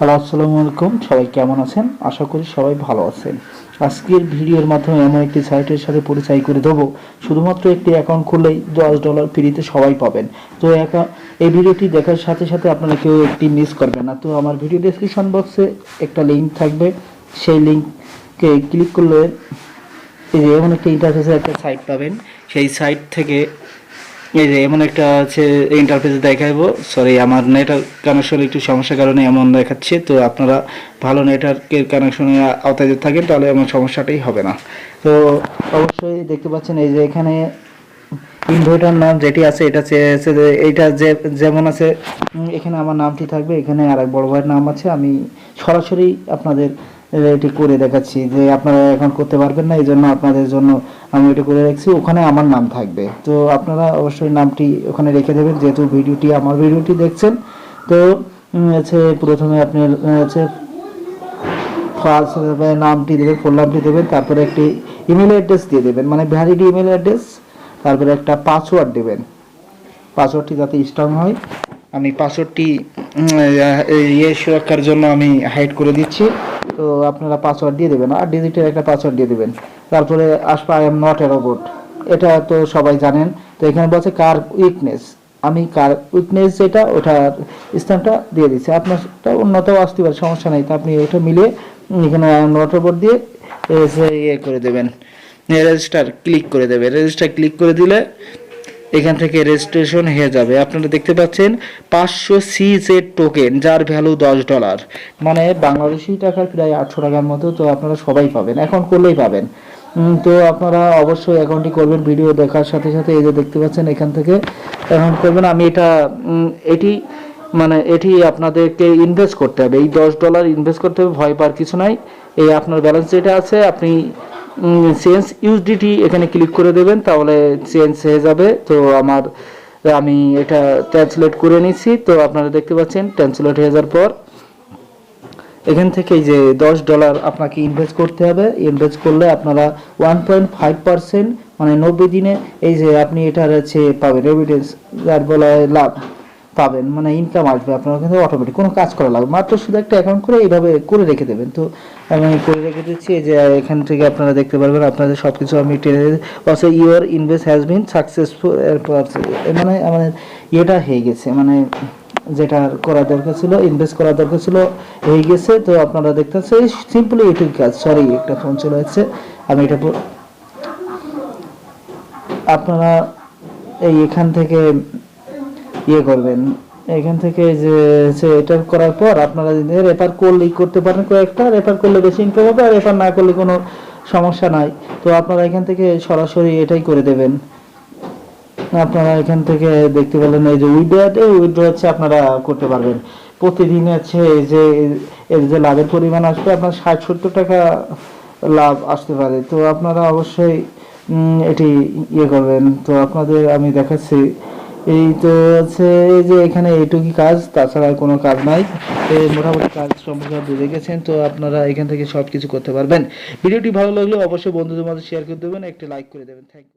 Hello, আসসালামু আলাইকুম। সবাই কেমন আছেন? আশা করি সবাই ভালো আছেন। আজকের ভিডিওর মাধ্যমে এমন একটি সাইটের সাথে পরিচয় করে দেবো, শুধুমাত্র একটি অ্যাকাউন্ট খুললেই $10 ফ্রিতে সবাই পাবেন। তো এই ভিডিওটি দেখার সাথে সাথে আপনারা কেউ একটি মিস করবেন না। তো আমার ভিডিও ডেসক্রিপশন বক্সে একটা লিঙ্ক থাকবে, সেই লিঙ্কে ক্লিক করলে এই যে এমন একটা ইন্টারফেসের একটা সাইট পাবেন। সেই সাইট থেকে এই যে এমন একটা আছে ইন্টারফেস দেখাবো। সরি, আমার নেটওয়ার্ক কানেকশনের একটু সমস্যার কারণে এমন দেখাচ্ছে। তো আপনারা ভালো নেটওয়ার্কের কানেকশনের আওতায় যদি থাকেন তাহলে এমন সমস্যাটাই হবে না। তো অবশ্যই দেখতে পাচ্ছেন এই যে এখানে ইনভার্টার নাম যেটি আছে এটা এইটা যেমন আছে এখানে আমার নামটি থাকবে, এখানে আরেক বড় ভাইয়ের নাম আছে। আমি সরাসরি আপনাদের এটি করে দেখাচ্ছি যে আপনারা এখন করতে পারবেন না, এই জন্য আপনাদের জন্য আমি এটা করে রাখছি। ওখানে আমার নাম থাকবে, তো আপনারা অবশ্যই নামটি ওখানে রেখে দেবেন যেহেতু আমার ভিডিওটি দেখছেন। তো হচ্ছে প্রথমে আপনি হচ্ছে ফার্স্ট নামটি দেবেন, ফুল নামটি দেবেন, তারপরে একটি ইমেল অ্যাড্রেস দিয়ে দেবেন, মানে ভ্যালিড ইমেল অ্যাড্রেস। তারপরে একটা পাসওয়ার্ড দেবেন, পাসওয়ার্ডটি যাতে স্ট্রং হয়। আমি পাসওয়ার্ডটি সুরক্ষার জন্য আমি হাইড করে দিচ্ছি। তো আপনারা পাসওয়ার্ড দিয়ে দেবেন, আর ডিজিটের একটা পাসওয়ার্ড দিয়ে দেবেন। তারপরে আসবে I am not a robot, এটা তো সবাই জানেন। তো এখানে বলছে কার উইকনেস, আমি কার উইকনেস যেটা ওটার স্থানটা দিয়ে দিচ্ছি। আপনারটা উন্নতও আসতে পারে, সমস্যা নেই। তো আপনি ওটা মিলে এখানে আই এম নট রোবট দিয়ে করে দেবেন, রেজিস্টার ক্লিক করে দেবে। রেজিস্টার ক্লিক করে দিলে এখান থেকে রেজিস্ট্রেশন হয়ে যাবে। আপনারা দেখতে পাচ্ছেন 500 CZ টোকেন, যার ভ্যালু $10, মানে বাংলাদেশি টাকার প্রায় 800 টাকার মতো। তো আপনারা সবাই পাবেন, অ্যাকাউন্ট করলেই পাবেন। তো আপনারা অবশ্যই অ্যাকাউন্টটি করবেন। ভিডিও দেখার সাথে সাথে এই যে দেখতে পাচ্ছেন এখান থেকে অ্যাকাউন্ট করবেন। আমি এটি আপনাদেরকে ইনভেস্ট করতে হবে, এই $10 ইনভেস্ট করতে হবে, ভয় পাওয়ার কিছু নাই। এই আপনার ব্যালেন্স যেটা আছে আপনি চেঞ্জ ইউএসডিটি এখানে ক্লিক করে দেবেন, তাহলে চেঞ্জ হয়ে যাবে। তো আমি এটা ট্রান্সলেট করে নিচ্ছি। তো আপনারা দেখতে পাচ্ছেন ট্রান্সলেট হয়ে যাওয়ার পর এখান থেকে যে $10 আপনাকে ইনভেস্ট করতে হবে। ইনভেস্ট করলে আপনারা 1.5%, মানে 90 দিনে এই যে আপনি এটার হচ্ছে পাবেন রেমিটেন্স, যার বলা হয় লাভ পাবেন, মানে ইনকাম আসবে আপনার কিন্তু অটোমেটিক, কোনো কাজ করা লাগবে, মাত্র শুধু একটা অ্যাকাউন্ট করে এইভাবে করে রেখে দেবেন। তো আমি করে রেখে দিচ্ছি। এই যে এখান থেকে আপনারা দেখতে পারবেন আপনাদের সব কিছু আমি টেনে বসে your invest has been successful. এরপর মানে আমাদের ইয়েটা হয়ে গেছে, মানে যেটা করা দরকার ছিল, ইনভেস্ট করা দরকার ছিল, হয়ে গেছে। তো আপনারা দেখতেছেন সিম্পলি এটির কাজ। সরি, একটা ফোন চলে যাচ্ছে, আমি এটা আপনারা এখান থেকে করবেন। এখান থেকে যে এটা করার পর আপনারা রেফার করলেই করতে পারেন, কয়েকটা রেফার করলে বেশি ইনকাম হবে, আর রেফার না করলে কোনো সমস্যা নাই। তো আপনারা এখান থেকে সরাসরি এটাই করে দেবেন। আপনারা এখান থেকে দেখতে পেলেন এই যে উইথড্র হচ্ছে আপনারা করতে পারবেন। প্রতিদিন হচ্ছে এর যে লাভের পরিমাণ আসবে আপনার 60-70 টাকা লাভ আসতে পারে। তো আপনারা অবশ্যই এটি করবেন। তো আপনাদের আমি দেখাচ্ছি। এই তো আছে এই যে এখানে এইটুকুই কাজ, তাছাড়া কোনো কাজ নাই। মোটামুটি কাজ সম্পর্কে বুঝে গেছেন। তো আপনারা এখান থেকে সব কিছু করতে পারবেন। ভিডিওটি ভালো লাগলে অবশ্যই বন্ধুদের মাঝে শেয়ার করে দেবেন, একটি লাইক করে দেবেন। Thank you.